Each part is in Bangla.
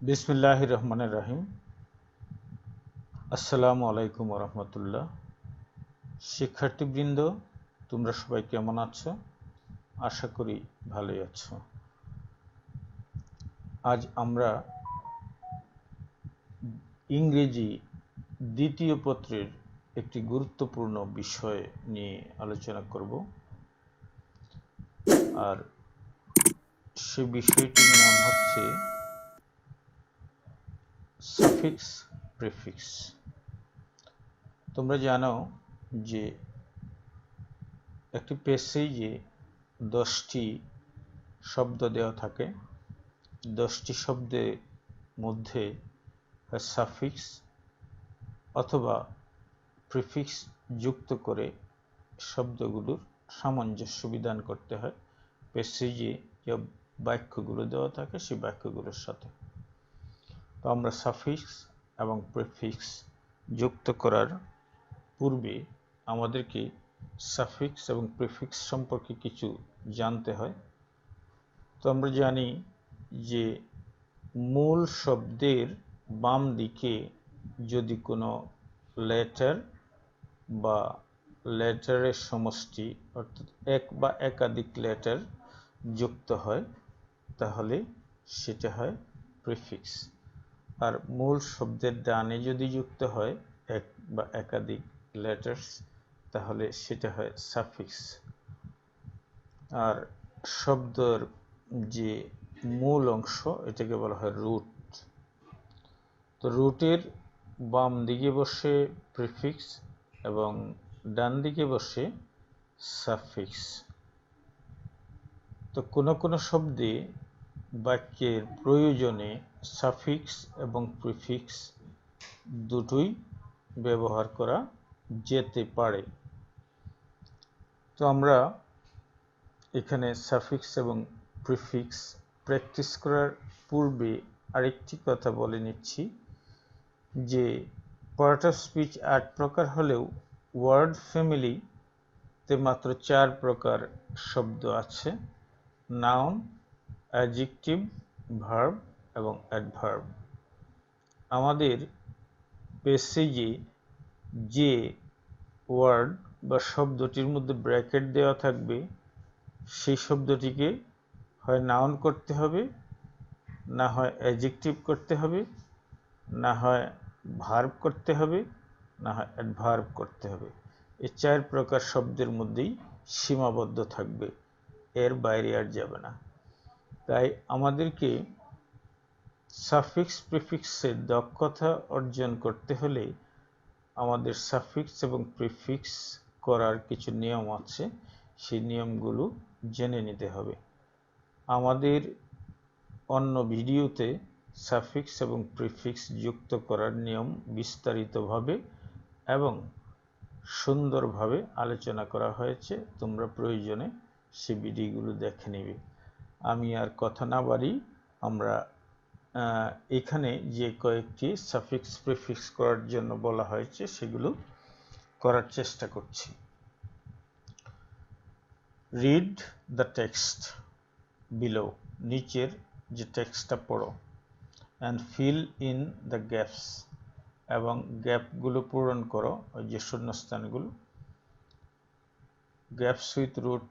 বিসমিল্লাহির রহমানির রহিম। আসসালামু আলাইকুম রহমতুল্লাহ। শিক্ষার্থীবৃন্দ, তোমরা সবাই কেমন আছো? আশা করি ভালোই আছো। আজ আমরা ইংরেজি দ্বিতীয় পত্রের একটি গুরুত্বপূর্ণ বিষয় নিয়ে আলোচনা করব, আর সে বিষয়টির নাম হচ্ছে সাফিক্স প্রিফিক্স। তোমরা জানো যে একটি প্যাসেজে 10টি শব্দ দেওয়া থাকে। 10টি শব্দের মধ্যে সাফিক্স অথবা প্রিফিক্স যুক্ত করে শব্দগুলোর সামঞ্জস্য বিধান করতে হয় প্যাসেজে যে বাক্যগুলো দেওয়া থাকে সেই বাক্যগুলোর সাথে। তো আমরা সাফিক্স এবং প্রিফিক্স যুক্ত করার পূর্বে আমাদেরকে সাফিক্স এবং প্রিফিক্স সম্পর্কে কিছু জানতে হয়। তো আমরা জানি যে মূল শব্দের বাম দিকে যদি কোনো লেটার বা লেটারের সমষ্টি অর্থাৎ এক বা একাধিক লেটার যুক্ত হয় তাহলে সেটা হয় প্রিফিক্স, আর মূল শব্দের ডানে যদি যুক্ত হয় এক বা একাধিক লেটার্স তাহলে সেটা হয় সাফিক্স। আর শব্দের যে মূল অংশ এটাকে বলা হয় রুট। তো রুটের বাম দিকে বসে প্রিফিক্স এবং ডান দিকে বসে সাফিক্স। তো কোনো কোনো শব্দে বাক্যের প্রয়োজনে সাফিক্স এবং প্রিফিক্স দুটোই ব্যবহার করা যেতে পারে। তো আমরা এখানে সাফিক্স এবং প্রিফিক্স প্র্যাকটিস করার পূর্বে আরেকটি কথা বলে নিচ্ছি যে পার্ট অফ স্পিচ 8 প্রকার হলেও ওয়ার্ড ফ্যামিলিতে মাত্র 4 প্রকার শব্দ আছে: নাউন, অ্যাডজেক্টিভ, ভার্ব এবং অ্যাডভার্ব। আমাদের প্যাসেজে যে ওয়ার্ড বা শব্দটির মধ্যে ব্র্যাকেট দেওয়া থাকবে সেই শব্দটিকে হয় নাউন করতে হবে, না হয় অ্যাডজেক্টিভ করতে হবে, না হয় ভার্ব করতে হবে, না হয় অ্যাডভার্ব করতে হবে। এই 4 প্রকার শব্দের মধ্যেই সীমাবদ্ধ থাকবে, এর বাইরে আর যাবে না। তাই আমাদেরকে সাফিক্স প্রিফিক্সের দক্ষতা অর্জন করতে হলে আমাদের সাফিক্স এবং প্রিফিক্স করার কিছু নিয়ম আছে, সেই নিয়মগুলো জেনে নিতে হবে। আমাদের অন্য ভিডিওতে সাফিক্স এবং প্রিফিক্স যুক্ত করার নিয়ম বিস্তারিতভাবে এবং সুন্দরভাবে আলোচনা করা হয়েছে, তোমরা প্রয়োজনে সেই ভিডিওগুলো দেখে নেবে। আমি আর কথা না বাড়ি আমরা এখানে যে কয়েকটি সাফিক্স প্রিফিক্স করার জন্য বলা হয়েছে সেগুলো করার চেষ্টা করছি। রিড দ্য টেক্সট বিলো, নিচের যে টেক্সটটা পড়ো, and fill in the gaps, এবং গ্যাপগুলো পূরণ করো, ওই যে শূন্যস্থানগুলো। Gaps with root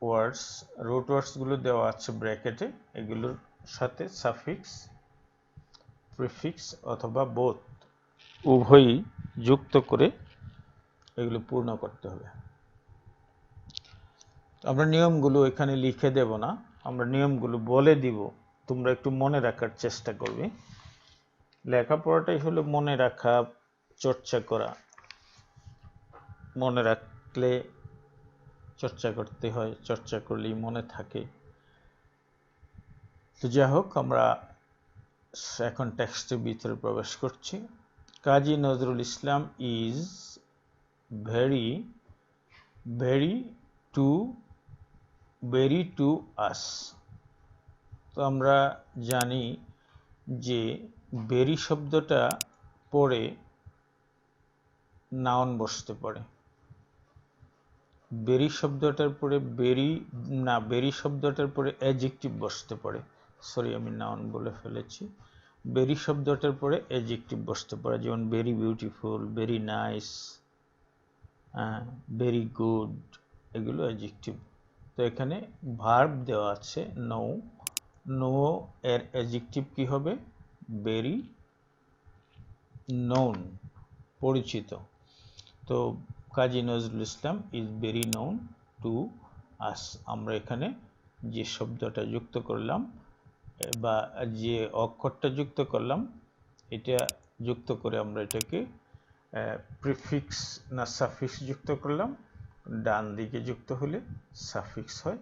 words, root ওয়ার্ডসগুলো দেওয়া আছে ব্র্যাকেটে, এগুলোর সাথে সাফিক্স প্রিফিক্স অথবা বোথ উভয়ই যুক্ত করে এগুলো পূর্ণ করতে হবে। আমরা নিয়মগুলো এখানে লিখে দেব না, আমরা নিয়মগুলো বলে দিব, তোমরা একটু মনে রাখার চেষ্টা করবে। লেখাপড়াটাই হলো মনে রাখা, চর্চা করা। মনে রাখলে চর্চা করতে হয়, চর্চা করলেই মনে থাকে। তো যাই হোক, আমরা এখন টেক্সটের ভিতরে প্রবেশ করছি। কাজী Nazrul Islam is very to us. তো আমরা জানি যে ভেরি শব্দটা পরে নাউন বসতে পারে। ভেরি শব্দটার পরে ভেরি শব্দটার পরে অ্যাডজেক্টিভ বসতে পারে। সরি, আমি নাউন বলে ফেলেছি। ভেরি শব্দটার পরে অ্যাডজেক্টিভ বসতে পারে, যেমন very beautiful, very nice, very good, এগুলো অ্যাডজেক্টিভ। তো এখানে ভার্ব দেওয়া আছে নো, নো এর অ্যাডজেক্টিভ কি হবে? ভেরি নোন, পরিচিত। তো Kazi Nazrul Islam is very known to us. আমরা এখানে যে শব্দটা যুক্ত করলাম বা যে অক্ষরটা যুক্ত করলাম, এটা যুক্ত করে আমরা এটাকে প্রিফিক্স না সাফিক্স যুক্ত করলাম। ডান দিকে যুক্ত হলে সাফিক্স হয়,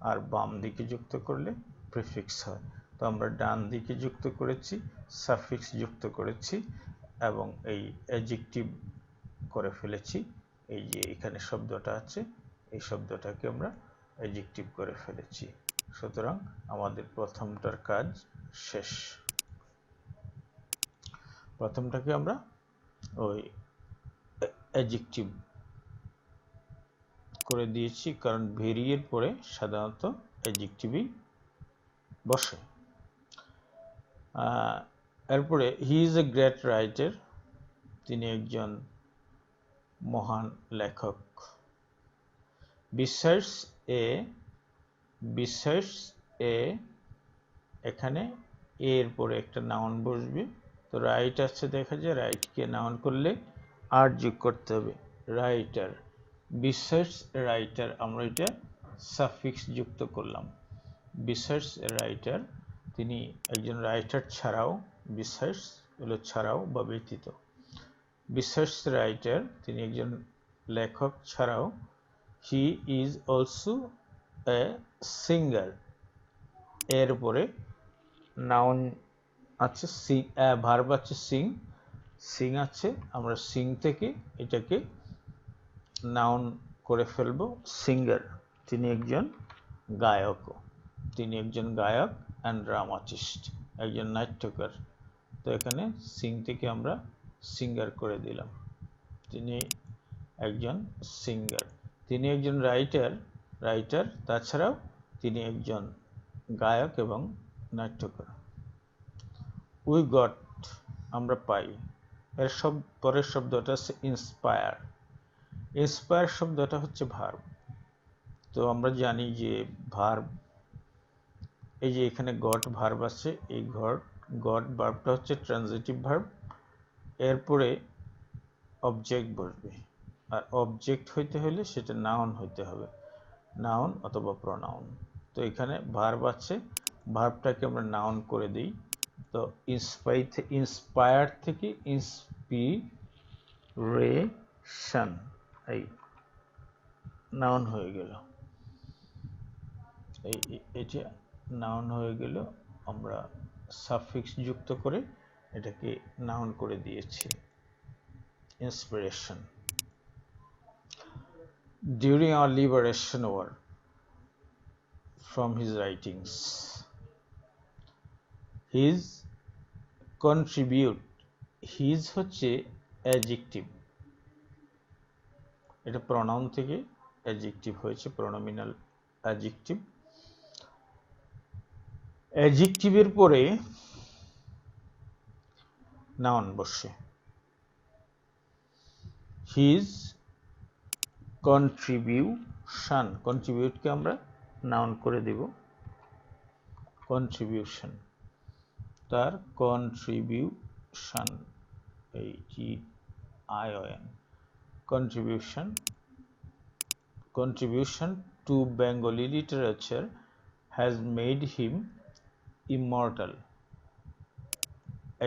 আর বাম দিকে যুক্ত করলে প্রিফিক্স হয়। তো আমরা ডান দিকে যুক্ত করেছি, সাফিক্স যুক্ত করেছি এবং এই অ্যাডজেক্টিভ করে ফেলেছি। এই যে এখানে শব্দটা আছে, এই শব্দটাকে আমরা অ্যাডজেক্টিভ করে ফেলেছি। সুতরাং আমাদের প্রথমটার কাজ শেষ। প্রথমটাকে আমরা ওই অ্যাডজেক্টিভ করে দিয়েছি, কারণ ভেরি এর পরে সাধারণত অ্যাডজেক্টিভই বসে। এরপরে he is a great writer, তিনি একজন মহান লেখক। বিসাইডস এ, এখানে এর পরে একটা নাউন বসবে। তো রাইট আছে, দেখা যায় রাইটকে নাউন করলে আর যোগ করতে হবে, রাইটার। বিসাইডস রাইটার, আমরা এটা সাফিক্স যুক্ত করলাম। বিসাইডস রাইটার, তিনি একজন রাইটার ছাড়াও, বিসাইডস হলো ছাড়াও বা ব্যতীত। বিসাইডস রাইটার, তিনি একজন লেখক ছাড়াও। He is also a singer, এর উপরে নাউন আছে, ভার্ব আছে সিং, সিং আছে, আমরা সিং থেকে এটাকে নাউন করে ফেলবো সিঙ্গার, তিনি একজন গায়ক, তিনি একজন গায়ক অ্যান্ড ড্রামাটিস্ট, একজন নাট্যকার। তো এখানে সিং থেকে আমরা সিঙ্গার করে দিলাম, তিনি একজন সিঙ্গার। তিনি একজন রাইটার, তাছাড়াও তিনি একজন গায়ক এবং নাট্যকার। উই গট, আমরা পাই। এর পরের শব্দটা হচ্ছে ইন্সপায়ার। ইন্সপায়ার শব্দটা হচ্ছে ভার্ব। তো আমরা জানি যে ভার্ব, এই যে এখানে গট ভার্ব আছে, এই গট ভার্বটা হচ্ছে ট্রানজিটিভ ভার্ব, এরপরে অবজেক্ট বসবে, আর অবজেক্ট হইতে হলে সেটা নাউন হইতে হবে, নাউন অথবা প্রনাউন। তো এখানে ভার্ব আছে, ভার্বটাকে আমরা নাউন করে দিই। তো ইন্সপায়ার থেকে ইন্সপিরেশন, এই নাউন হয়ে গেল, এটা নাউন হয়ে গেল। আমরা সাফিক্স যুক্ত করে এটাকে নাউন করে দিয়েছি, inspiration. During our liberation war, from his writings, his contribute, his হচ্ছে adjective, এটা pronoun থেকে adjective হয়েছে, pronominal adjective। adjective এর পরে noun বসে। his contribution, contribute কে আমরা নাউন করে দেব, contribution, তার contribution, এই GION, contribution to Bengali literature has made him immortal।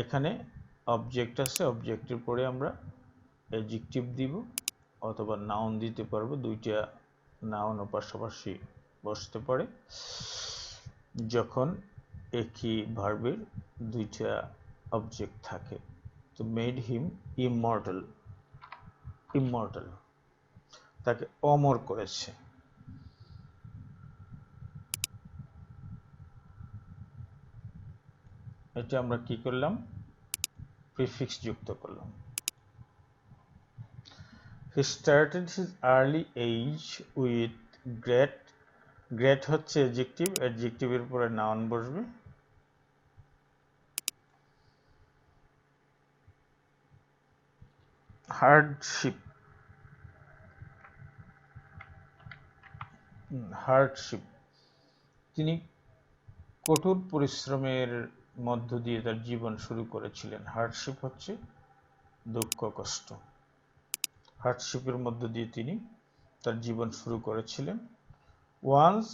এখানে অবজেক্ট আছে, অবজেক্টের পরে আমরা অ্যাডজেক্টিভ দিব অথবা নাউন দিতে পারবো, দুইটা নাউন পাশাপাশি বসতে পারে যখন একই ভার্বের দুইটা অবজেক্ট থাকে। তো মেড হিম ইমর্টাল, তাকে অমর করেছে। এটা আমরা কি করলাম? প্রিফিক্স যুক্ত করলাম। He started his early age with great, great হচ্ছে অ্যাডজেক্টিভ, অ্যাডজেক্টিভের পরে নাউন বসবে। হার্ডশিপ, হার্ডশিপ, তিনি কঠোর পরিশ্রমের মধ্য দিয়ে তার জীবন শুরু করেছিলেন। হার্ডশিপ হচ্ছে দুঃখ কষ্ট। হার্ডশিপের মধ্য দিয়ে তিনি তার জীবন শুরু করেছিলেন। Once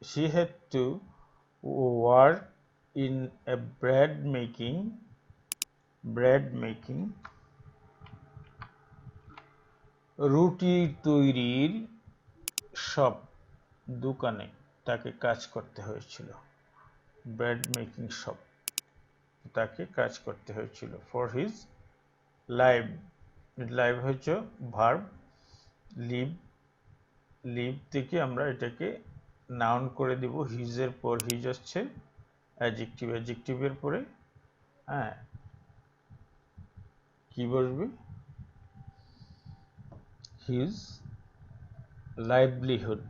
she had to work in a bread making রুটি তৈরির সব দোকানে তাকে কাজ করতে হয়েছিল। ব্রেড মেকিং শপ, তাকে কাজ করতে হয়েছিল। ফর হিজ লাইভ, লাইভ হচ্ছে ভার্ব, লিভ থেকে আমরা এটাকে নাউন করে দিব। হিজের পর হিজ হচ্ছে অ্যাডজেক্টিভ, অ্যাডজেক্টিভের পরে কি বসবে? His livelihood,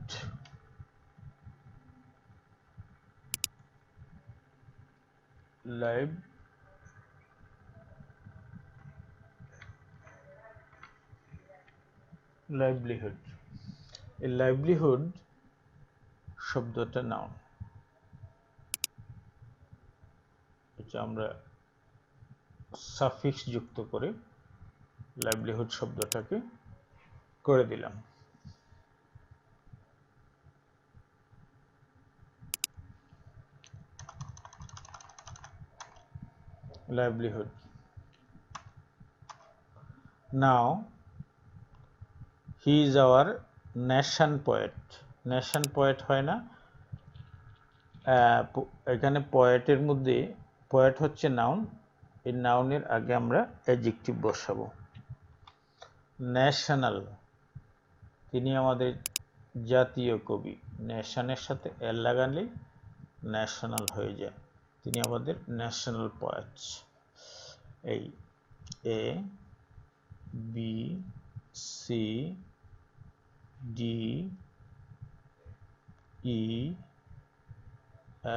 livelihood. এই লাইভলিহুড শব্দটা নাউন, এটা আমরা সাফিক্স যুক্ত করে লাইভলিহুড শব্দটাকে করে দিলাম। livelihood. Now he is our nation poet. nation poet হয় না, এখানে পোয়েটের মধ্যে পোয়েট হচ্ছে নাউন, এই নাউনের আগে আমরা অ্যাডজেক্টিভ বসাবো। ন্যাশনাল, তিনি আমাদের জাতীয় কবি। ন্যাশনের সাথে এল লাগালেই ন্যাশনাল হয়ে যায়, তিনি আমাদের ন্যাশনাল পোয়েট। এই A B C D E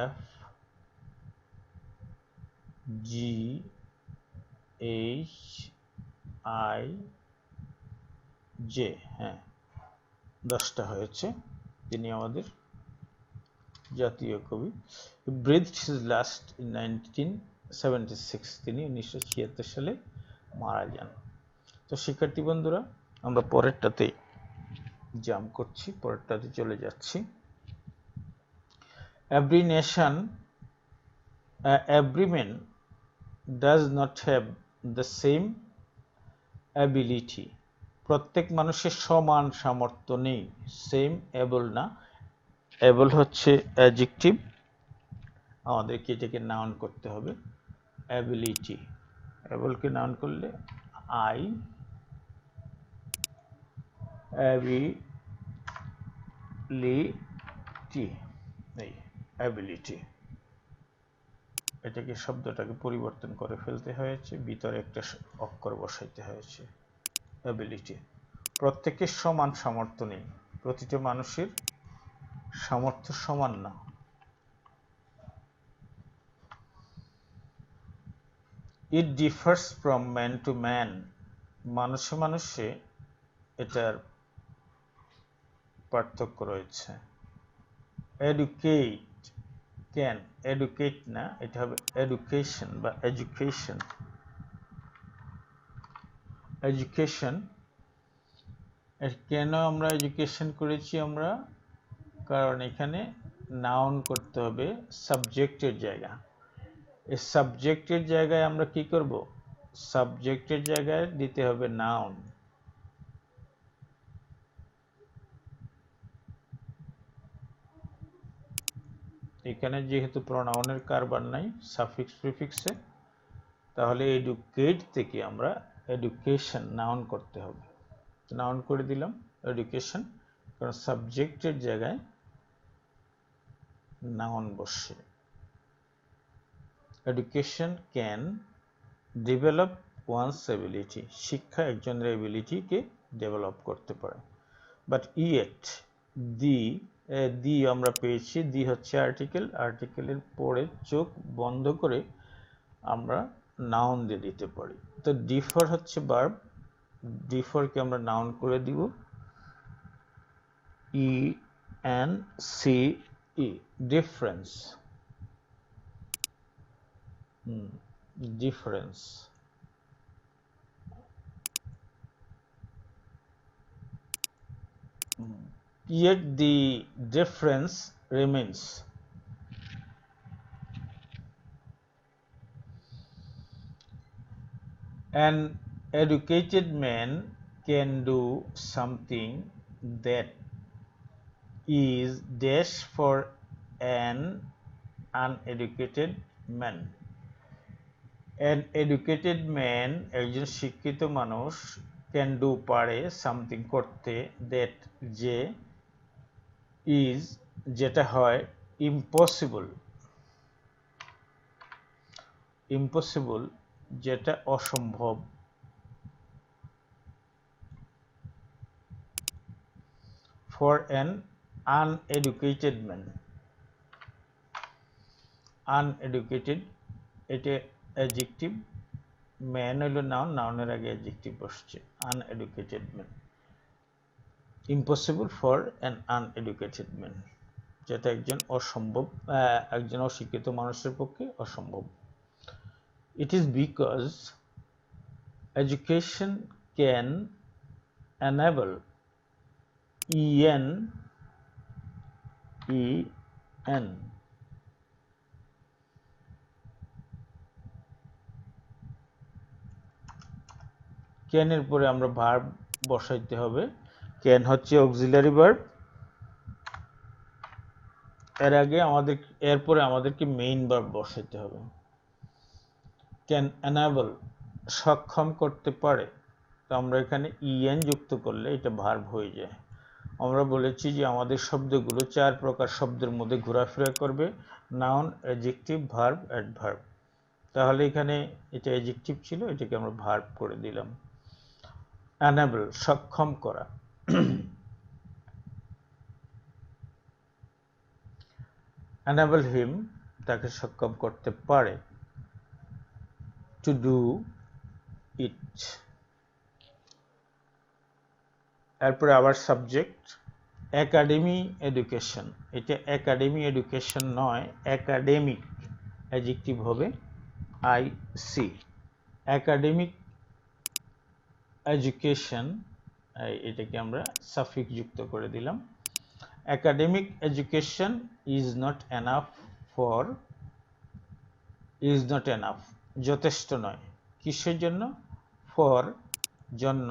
F G H I J, হ্যাঁ 10টা হয়েছে। তিনি আমাদের জাতীয় কবি। ব্রিথড হিজ লাস্ট ইন 1976, তিনি 1976 সালে মারা যান। তো শিক্ষার্থী বন্ধুরা, আমরা পরেরটাতে জাম্প করছি, পরেরটাতে চলে যাচ্ছি। Every nation, every man does not have the same ability, প্রত্যেক মানুষের সমান সামর্থ্য নেই। সেম এবল না, এবল হচ্ছে অ্যাডজেক্টিভ, আমাদেরকে এটাকে নাউন করতে হবে। অ্যাবিলিটি, এবলকে নাউন করলে আই অ্যাবিলিটি, এই অ্যাবিলিটি, এটাকে শব্দটাকে পরিবর্তন করে ফেলতে হয়েছে, ভিতরে একটা অক্ষর বসাইতে হয়েছে। অ্যাবিলিটি, প্রত্যেকের সমান সামর্থ্য নেই, প্রতিটা মানুষের সামর্থ্য সমান না। It differs from man to man, মানুষে মানুষে এটার পার্থক্য রয়েছে। এডুকেট, ক্যান, এডুকেট না, এটা হবে এডুকেশন বা এডুকেশন। এডুকেশন, কেন আমরা এডুকেশন করেছি আমরা? কারণ এখানে নাউন করতে হবে সাবজেক্টের জায়গা। এই সাবজেক্টের জায়গায় আমরা কি করব? সাবজেক্টের জায়গায় দিতে হবে নাউন। এখানে যেহেতু প্রোনাউনের কারবার নাই সাফিক্স প্রিফিক্সে, তাহলে এডুকেট থেকে আমরা এডুকেশন নাউন করতে হবে। নাউন করে দিলাম এডুকেশন, কারণ সাবজেক্টের জায়গায় নাউন বসে। Education can develop one's ability, শিক্ষা একজনের এবিলিটিকে ডেভেলপ করতে পারে। বাট ইয়েট, দি আমরা পেয়েছি, দি হচ্ছে আর্টিকেল, আর্টিকেলের পরে চোখ বন্ধ করে আমরা নাউন দিয়ে দিতে পারি। তো ডিফার হচ্ছে ভার্ব, D4 কে আমরা নাউন করে দিব ENCE, difference. difference, yet the difference remains. An educated man can do something that is dash for an uneducated man. An educated man, একজন শিক্ষিত মানুষ, can do, পারে, something, করতে, that, যে, is, যেটা হয়, impossible, impossible, যেটা অসম্ভব, for an uneducated man. uneducated, এটা অ্যাডজেক্টিভ, ম্যান হলো নাউন, নাউনের আগে অ্যাডজেক্টিভ বসছে, uneducated man. impossible for an uneducated man, যেটা একজন অশিক্ষিত মানুষের পক্ষে অসম্ভব। It is because education can enable can এর পরে আমরা ভার্ব বসাইতে হবে। can হচ্ছে অক্সিলারি ভার্ব, এরপরে আমাদেরকে মেইন ভার্ব বসাইতে হবে। can enable, সক্ষম করতে পারে, তো আমরা এখানে en যুক্ত করলে এটা ভার্ব হয়ে যায়। আমরা বলেছি যে আমাদের শব্দগুলো 4 প্রকার শব্দের মধ্যে ঘোরাফেরা করবে, নাউন, অ্যাডজেক্টিভ, ভার্ব, অ্যাডভার্ব। তাহলে এখানে এটা অ্যাডজেক্টিভ ছিল, এটাকে আমরা ভার্ব করে দিলাম। enable, সক্ষম করা। enable him, তাকে সক্ষম করতে পারে, to do it। এরপরে আবার সাবজেক্ট, একাডেমি এডুকেশন, এটা একাডেমি এডুকেশন নয়, একাডেমিক, অ্যাডজেক্টিভ হবে IC। একাডেমিক এডুকেশন, এটাকে আমরা সাফিক্স যুক্ত করে দিলাম। Academic education is not enough, যথেষ্ট নয়, কিসের জন্য, ফর, জন্য,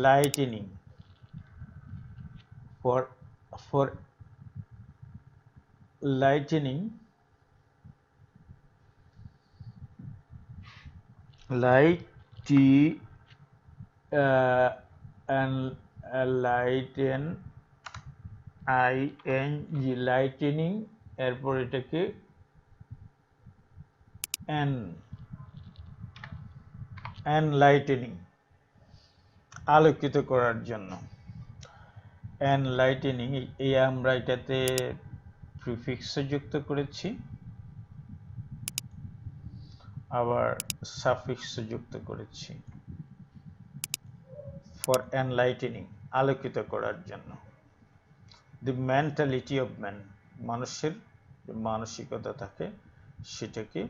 lightning, for lightening, and lighten, ing, lightening, এরপর এটাকে enlightening, আলোকিত করার জন্য। enlightening, এই আমরা এটাতে প্রিফিক্স যুক্ত করেছি, আবার সাফিক্স যুক্ত করেছি, for enlightening, আলোকিত করার জন্য। the mentality of man, মানুষের যে মানসিকতা থাকে সেটাকে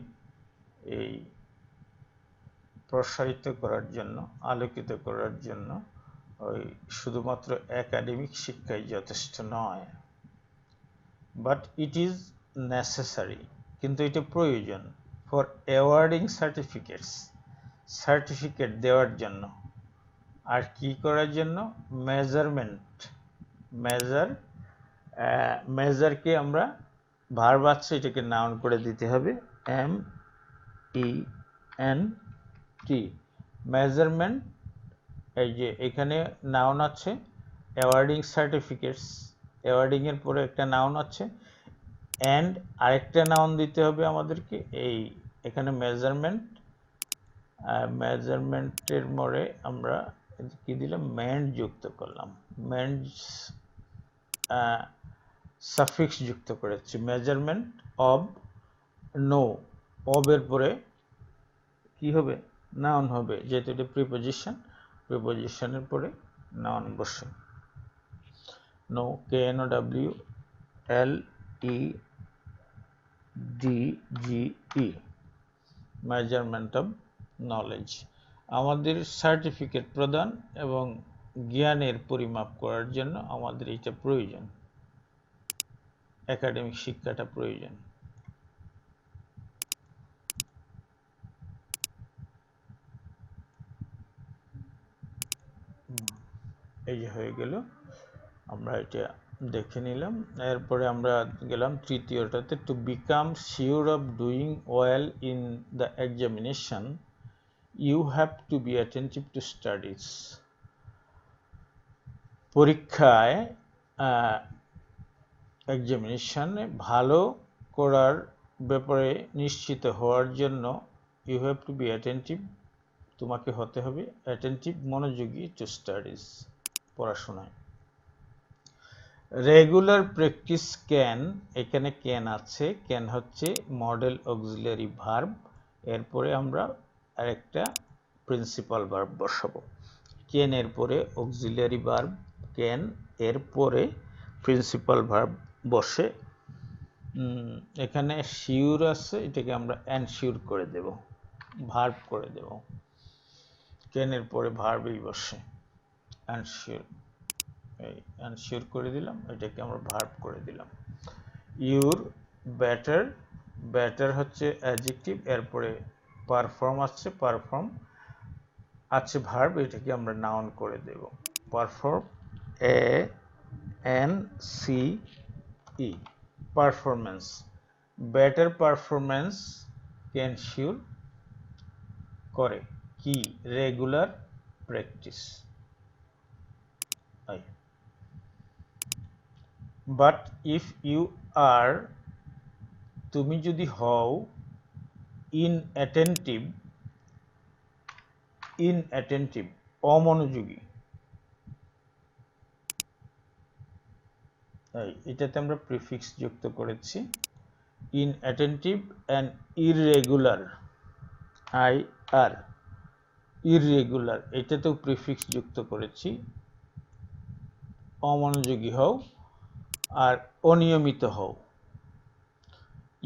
এই প্রসারিত করার জন্য, আলোকিত করার জন্য ওই শুধুমাত্র একাডেমিক শিক্ষাই যথেষ্ট নয়, বাট ইট ইজ নেসেসারি, কিন্তু এটা প্রয়োজন, ফর অ্যাওয়ার্ডিং সার্টিফিকেট দেওয়ার জন্য, আর কি করার জন্য, মেজারকে আমরা ভার্ব আছে এটাকে নাউন করে দিতে হবে, MENT, মেজারমেন্ট। এই যে এখানে নাউন আছে অ্যাওয়ার্ডিং সার্টিফিকেটস, অ্যাওয়ার্ডিং এর পরে একটা নাউন আছে, এন্ড আরেকটা নাউন দিতে হবে আমাদেরকে, এই এখানে মেজারমেন্টের পরে আমরা কি দিলাম, মেন্ট যুক্ত করলাম, মেন্ট সাফিক্স যুক্ত করেছি, মেজারমেন্ট অব, নো, অব এর পরে কি হবে, নাউন হবে, যেহেতু এটা প্রিপোজিশন, প্রিপোজিশনের পরে নাউন বসে। No, KNOWLEDGE, measurement of knowledge, আমাদের সার্টিফিকেট প্রদান এবং জ্ঞানের পরিমাপ করার জন্য আমাদের এটা প্রয়োজন, একাডেমিক শিক্ষাটা প্রয়োজন। এই যে হয়ে গেল, আমরা এটা দেখে নিলাম। এরপরে আমরা গেলাম তৃতীয়টাতে, to become sure of doing well in the examination you have to be attentive to studies. পরীক্ষায় এক্সামিনেশনে ভালো করার ব্যাপারে নিশ্চিত হওয়ার জন্য you have to be attentive, তোমাকে হতে হবে অ্যাটেন্টিভ, মনোযোগী, টু স্টাডিজ, পড়াশোনায়। রেগুলার প্র্যাকটিস ক্যান, এখানে ক্যান আছে, ক্যান হচ্ছে মডেল অক্সিলারি ভার্ব, এরপরে আমরা আরেকটা প্রিন্সিপাল ভার্ব বসাবো। ক্যান এর পরে অক্সিলারি ভার্ব ক্যান, এর পরে প্রিন্সিপাল ভার্ব বসে। এখানে শিওর আছে, এটাকে আমরা এনশিওর করে দেব, ভার্ব করে দেব। ক্যান এর পরে ভার্বই বসে, এনশিওর, এনশিওর করে দিলাম, এটাকে আমরা ভার্ব করে দিলাম। ইউর বেটার, বেটার হচ্ছে অ্যাডজেক্টিভ, এরপরে পারফর্ম আছে, পারফর্ম আছে ভার্ব, এটাকে আমরা নাউন করে দেব, perform, ANCE, performance. Better performance can sure করে কি, regular practice. But if you are, তুমি যদি হও, ইনঅ্যাটেন্টিভ, অমনোযোগী, এটাতে আমরা প্রিফিক্স যুক্ত করেছি, inattentive and irregular, IR, irregular, এটাতেও প্রিফিক্স যুক্ত করেছি, অমনোযোগী হও আর অনিয়মিত হও।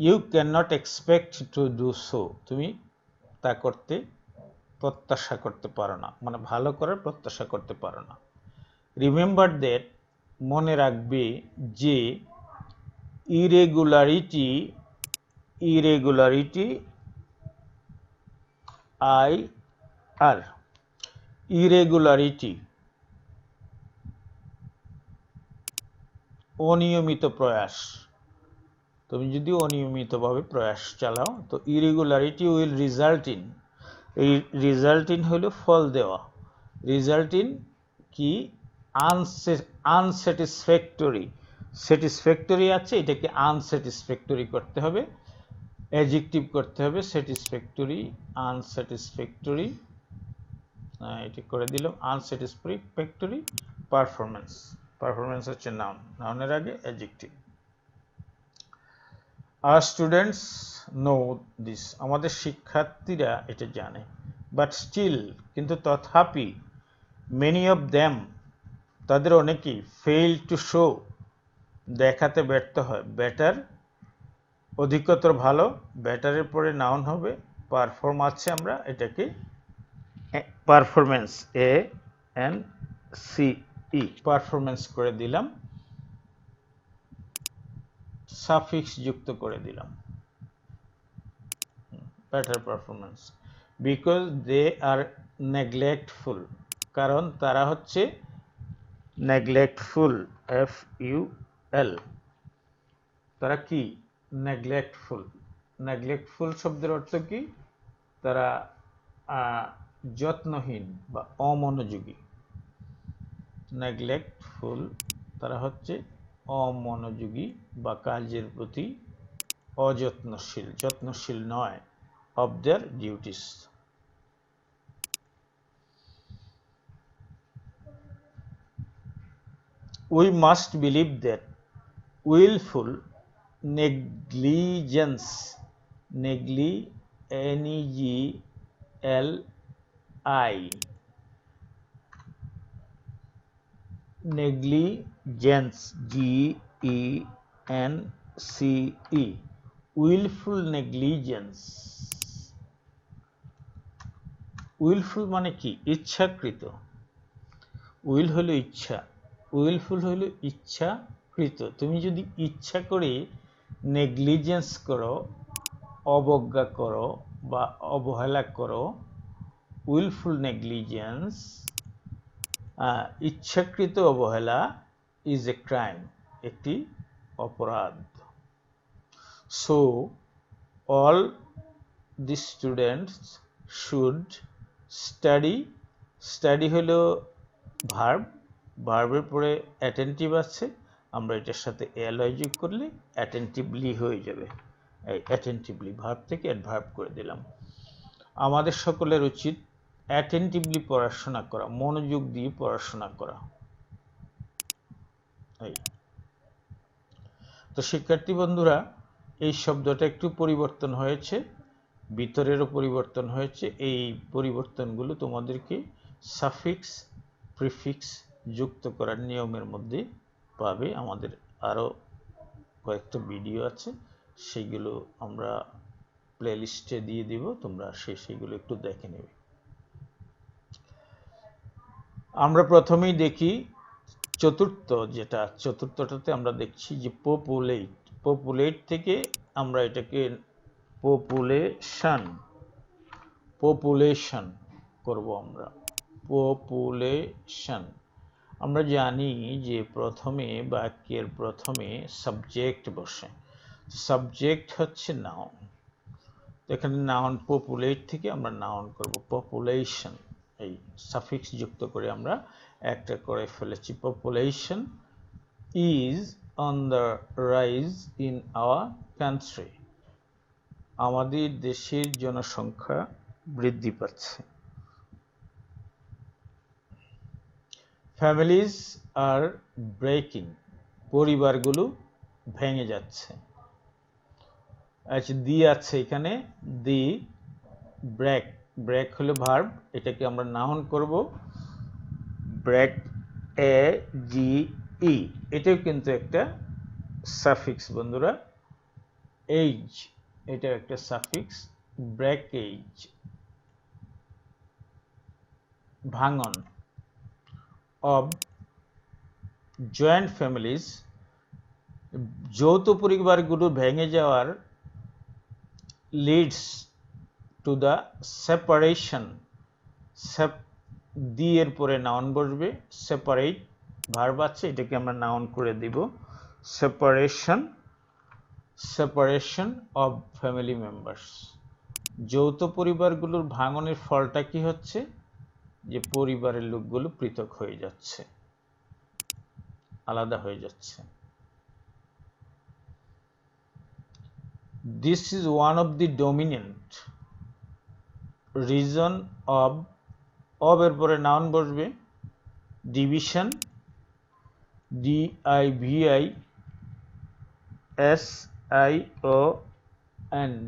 You can not expect to do so, তুমি তা করতে প্রত্যাশা করতে পারো না, মানে ভালো করার প্রত্যাশা করতে পারো না। রিমেম্বার দ্যাট, মনে রাখবে যে, ইরেগুলারিটি, IR, ইরেগুলারিটি, অনিয়মিত প্রয়াস, তুমি যদি অনিয়মিতভাবে প্রয়াস চালাও তো ইরেগুলারিটি উইল রিজাল্ট ইন, এই রিজাল্ট ইন হলো ফল দেওয়া, রিজাল্ট ইন কি, আনস্যাটিসফ্যাক্টরি, স্যাটিসফ্যাক্টরি আছে, এটাকে আনস্যাটিসফ্যাক্টরি করতে হবে, অ্যাডজেক্টিভ করতে হবে, স্যাটিসফ্যাক্টরি, আনস্যাটিসফ্যাক্টরি, এটা করে দিলাম, আনস্যাটিসফ্যাক্টরি পারফরমেন্স, পারফরমেন্স হচ্ছে নাউন, নাউনের আগে অ্যাডজেক্টিভ। আর স্টুডেন্টস নো দিস, আমাদের শিক্ষার্থীরা এটা জানে, বাট স্টিল, কিন্তু তথাপি, মেনি অফ দেম, তাদের অনেকেই, ফেইল টু শো, দেখাতে ব্যর্থ হয়, বেটার, অধিকতর ভালো, বেটারের পরে নাউন হবে, পারফর্ম আছে, আমরা এটাকে পারফরমেন্স, ANCE, পারফরমেন্স করে দিলাম, সাফিক্স যুক্ত করে দিলাম, better performance. Because they R neglectful, কারণ তারা হচ্ছে নেগলেক্টফুল, FUL, তারা কি, নেগলেক্টফুল, নেগলেক্টফুল শব্দের অর্থ কি, তারা যত্নহীন বা অমনোযোগী, নেগলেক্টফুল, তারা হচ্ছে অমনোযোগী বা কাজের প্রতি অযত্নশীল, যত্নশীল নয়, of their duties. We must believe that willful negligence, NEGLI, negligence, G-E-N-C-E, willful negligence। Wilful মানে কি? ইচ্ছাকৃত। উইল হলো ইচ্ছা, উইলফুল হলো ইচ্ছাকৃত। তুমি যদি ইচ্ছা করে নেগলিজেন্স করো, অবজ্ঞা করো বা অবহেলা করো, উইলফুল নেগলিজেন্স, ইচ্ছাকৃত অবহেলা, ইজ এ ক্রাইম, একটি অপরাধ। So all the students should study. Study হলো ভার্ব, ভার্বের পরে অ্যাটেন্টিভ আছে, আমরা এটার সাথে এলয় যোগ করলে অ্যাটেন্টিভলি হয়ে যাবে। এই অ্যাটেন্টিভলি ভার্ব থেকে অ্যাডভার্ব করে দিলাম। আমাদের সকলের উচিত অ্যাটেন্টিভলি পড়াশোনা করা, মনোযোগ দিয়ে পড়াশোনা করা। তো শিক্ষার্থী বন্ধুরা, এই শব্দটা একটু পরিবর্তন হয়েছে, ভিতরেরও পরিবর্তন হয়েছে। এই পরিবর্তনগুলো তোমাদেরকে সাফিক্স প্রিফিক্স যুক্ত করার নিয়মের মধ্যে পাবে। আমাদের আরও কয়েকটা ভিডিও আছে, সেইগুলো আমরা প্লেলিস্টে দিয়ে দিব, তোমরা সেইগুলো একটু দেখে নেবে। আমরা প্রথমেই দেখি চতুর্থ, যেটা চতুর্থটাতে আমরা দেখছি যে পপুলেট। পপুলেট থেকে আমরা এটাকে পপুলেশন, পপুলেশন করব আমরা। পপুলেশন। আমরা জানি যে প্রথমে বাক্যের প্রথমে সাবজেক্ট বসে, সাবজেক্ট হচ্ছে নাউন। এখানে নাউন পপুলেট থেকে আমরা নাউন করব পপুলেশন। এই সাফিক্স যুক্ত করে আমরা একটা করে ফেলেছি। Population is on the rise in our country. আমাদের দেশের জনসংখ্যা বৃদ্ধি পাচ্ছে। ফ্যামিলিজ আর ব্রেকিং, পরিবারগুলো ভেঙে যাচ্ছে। আচ্ছা, দি আছে এখানে, দি ব্রেক, ব্রেক হলো ভার্ব, এটাকে আমরা নাউন করব ব্রেক, এ জি ই, এটাও কিন্তু একটা সাফিক্স বন্ধুরা। এইজ, এটা একটা সাফিক্স, ব্রেকেজ, ভাঙন। অব জয়েন্ট ফ্যামিলিজ, যৌথ পরিবারগুলো ভেঙে যাওয়ার, লিডস টু দ্য সেপারেশন, দি এর পরে নাউন বসবে, সেপারেট ভার্ব আছে, এটাকে আমরা নাউন করে দিব separation, separation of family members. যৌথ পরিবারগুলোর ভাঙনের ফলটা কি হচ্ছে? যে পরিবারের লোকগুলো পৃথক হয়ে যাচ্ছে, আলাদা হয়ে যাচ্ছে। This is one of the dominant reason of এর পরে নাউন বসবে, ডিভিশন, DIVISION,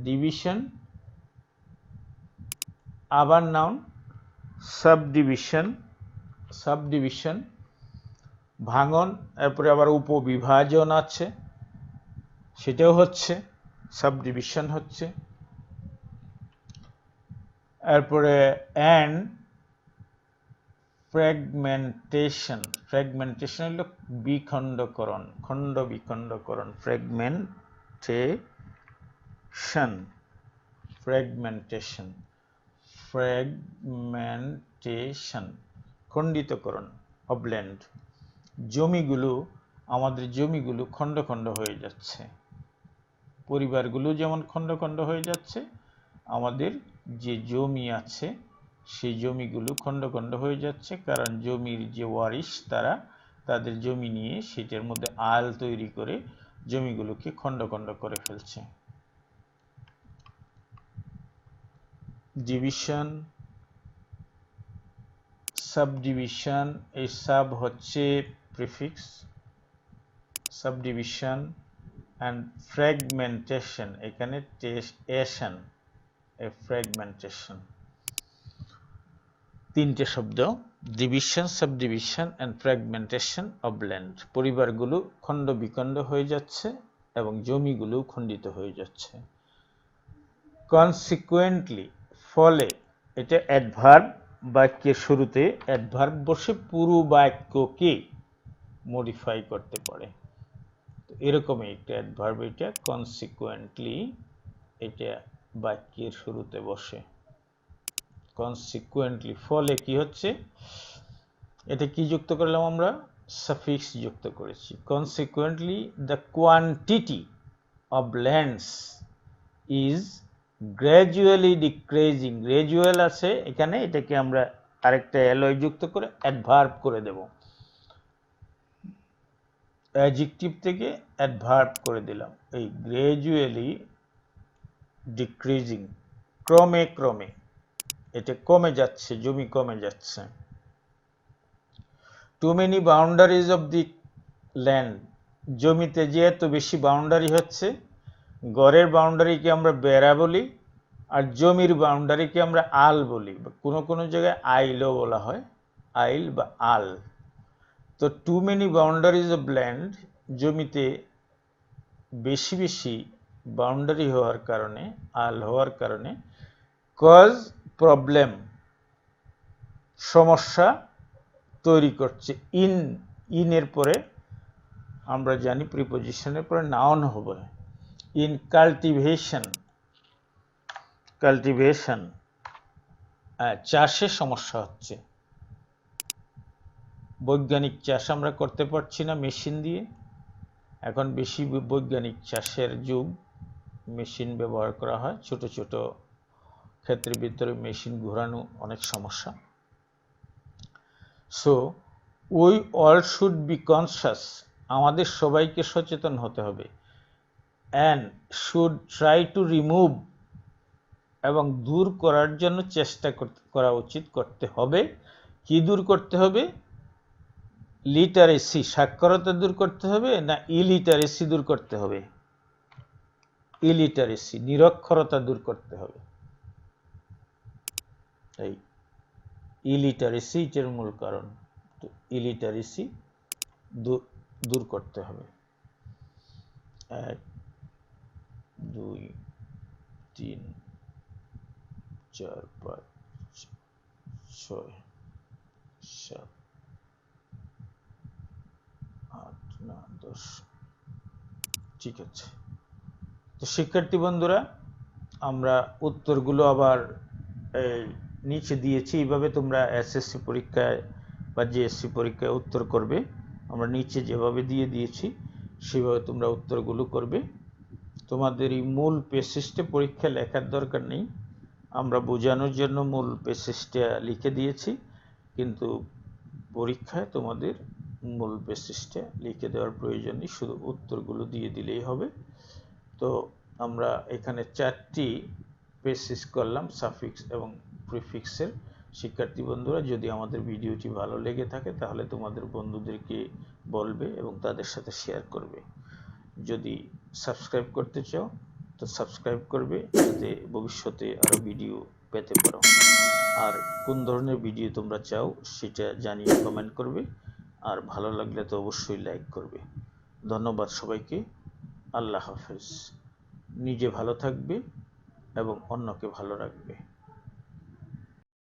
ডিভিশন। আবার নাউন, সাবডিভিশন, সাবডিভিশন, ভাঙন। এরপরে আবার উপবিভাজন আছে, সেটাও হচ্ছে সাবডিভিশন হচ্ছে। এরপরে অ্যান্ড ফ্র্যাগমেন্টেশন, ফ্র্যাগমেন্টেশন হলো বিখণ্ডকরণ, খণ্ড বিখণ্ডকরণ, ফ্র্যাগমেন্টেশন, ফ্র্যাগমেন্টেশন, ফ্র্যাগমেন্টেশন, খণ্ডিতকরণ, অবল্যান্ড। জমিগুলো, আমাদের জমিগুলো খণ্ড খণ্ড হয়ে যাচ্ছে, পরিবারগুলো যেমন খণ্ড খণ্ড হয়ে যাচ্ছে, আমাদের যে জমি আছে সেই জমিগুলো খণ্ড খণ্ড হয়ে যাচ্ছে, কারণ জমির যে ওয়ারিশ তারা তাদের জমি নিয়ে সেটার মধ্যে আল তৈরি করে জমিগুলোকে খণ্ড খণ্ড করে ফেলছে। ডিভিশন, সাবডিভিশন, এই সাব হচ্ছে প্রিফিক্স, সাবডিভিশন অ্যান্ড ফ্র্যাগমেন্টেশন, এখানে এশন, ফ্র্যাগমেন্টেশন, তিনটে শব্দ division, subdivision and fragmentation of land, পরিবারগুলো খণ্ড বিখণ্ড হয়ে যাচ্ছে এবং জমিগুলো খণ্ডিত হয়ে যাচ্ছে। কনসিকুয়েন্টলি, ফলে, এটা অ্যাডভার্ব, বাক্যের শুরুতে অ্যাডভার্ব বসে পুরো বাক্যকে মডিফাই করতে পারে। তো এরকমই একটা অ্যাডভার্ব, এটা কনসিকুয়েন্টলি, এটা বাক্যের শুরুতে বসে। কনসিকুয়েন্টলি, ফলে কি হচ্ছে, এটা কি যুক্ত করলাম আমরা, সাফিক্স যুক্ত করেছি। Consequently the quantity of lands is gradually decreasing, gradual আছে এখানে, এটাকে আমরা আরেকটা অ্যালয় যুক্ত করে অ্যাডভার্ব করে দেব, অ্যাডজেক্টিভ থেকে অ্যাডভার্ব করে দিলাম। এই গ্র্যাজুয়ালি ডিক্রিজিং, ক্রমে ক্রমে, এটা কমে যাচ্ছে, জমি কমে যাচ্ছে। Too many boundaries of the land, জমিতে যে এত বেশি বাউন্ডারি হচ্ছে, গড়ের বাউন্ডারিকে আমরা বেড়া বলি, আর জমির বাউন্ডারিকে আমরা আল বলি, কোনো কোনো জায়গায় আইলও বলা হয়, আইল বা আল। তো too many boundaries of land, জমিতে বেশি বেশি বাউন্ডারি হওয়ার কারণে, আল হওয়ার কারণে, কজ প্রবলেম, সমস্যা তৈরি করছে। ইনের পরে আমরা জানি প্রিপোজিশনের পরে নাউন হবে। ইন কাল্টিভেশন, কাল্টিভেশন, চাষে সমস্যা হচ্ছে, বৈজ্ঞানিক চাষ আমরা করতে পারছি না মেশিন দিয়ে, এখন বেশি বৈজ্ঞানিক চাষের যুগ, মেশিন ব্যবহার করা হয়, ছোট ছোট ক্ষেত্রের ভিতরে মেশিন ঘোরানো অনেক সমস্যা। So we all should be conscious, আমাদের সবাইকে সচেতন হতে হবে, and should try to remove, এবং দূর করার জন্য চেষ্টা করা উচিত, করতে হবে। কি দূর করতে হবে, লিটারেসি, সাক্ষরতা দূর করতে হবে, না ইলিটারেসি দূর করতে হবে, ইলিটারেসি, নিরক্ষরতা দূর করতে হবে। এই ইলিটারেসি এর মূল কারণ, তো ইলিটারেসি দূর করতে হবে। 1 2 3 4 5 6 7 8 9 10, ঠিক আছে। তো শিক্ষার্থী বন্ধুরা, আমরা উত্তরগুলো আবার নিচে দিয়েছি, এইভাবে তোমরা এসএসসি পরীক্ষায় বা জিএসসি পরীক্ষায় উত্তর করবে। আমরা নিচে যেভাবে দিয়ে দিয়েছি সেভাবে তোমরা উত্তরগুলো করবে। তোমাদের এই মূল পেসিস্টে পরীক্ষা লেখার দরকার নেই, আমরা বোঝানোর জন্য মূল পেসিস্টে লিখে দিয়েছি, কিন্তু পরীক্ষায় তোমাদের মূল পেসিস্টে লিখে দেওয়ার প্রয়োজন নেই, শুধু উত্তরগুলো দিয়ে দিলেই হবে। তো আমরা এখানে 4টি পেসিস করলাম, সাফিক্স এবং প্রিফিক্সের। শিক্ষার্থী বন্ধুরা, যদি আমাদের ভিডিওটি ভালো লেগে থাকে তাহলে তোমাদের বন্ধুদেরকে বলবে এবং তাদের সাথে শেয়ার করবে। যদি সাবস্ক্রাইব করতে চাও তো সাবস্ক্রাইব করবে, যাতে ভবিষ্যতে আরও ভিডিও পেতে পারো। আর কোন ধরনের ভিডিও তোমরা চাও সেটা জানিয়ে কমেন্ট করবে, আর ভালো লাগলে তো অবশ্যই লাইক করবে। ধন্যবাদ সবাইকে, আল্লাহ হাফেজ। নিজে ভালো থাকবে এবং অন্যকে ভালো রাখবে।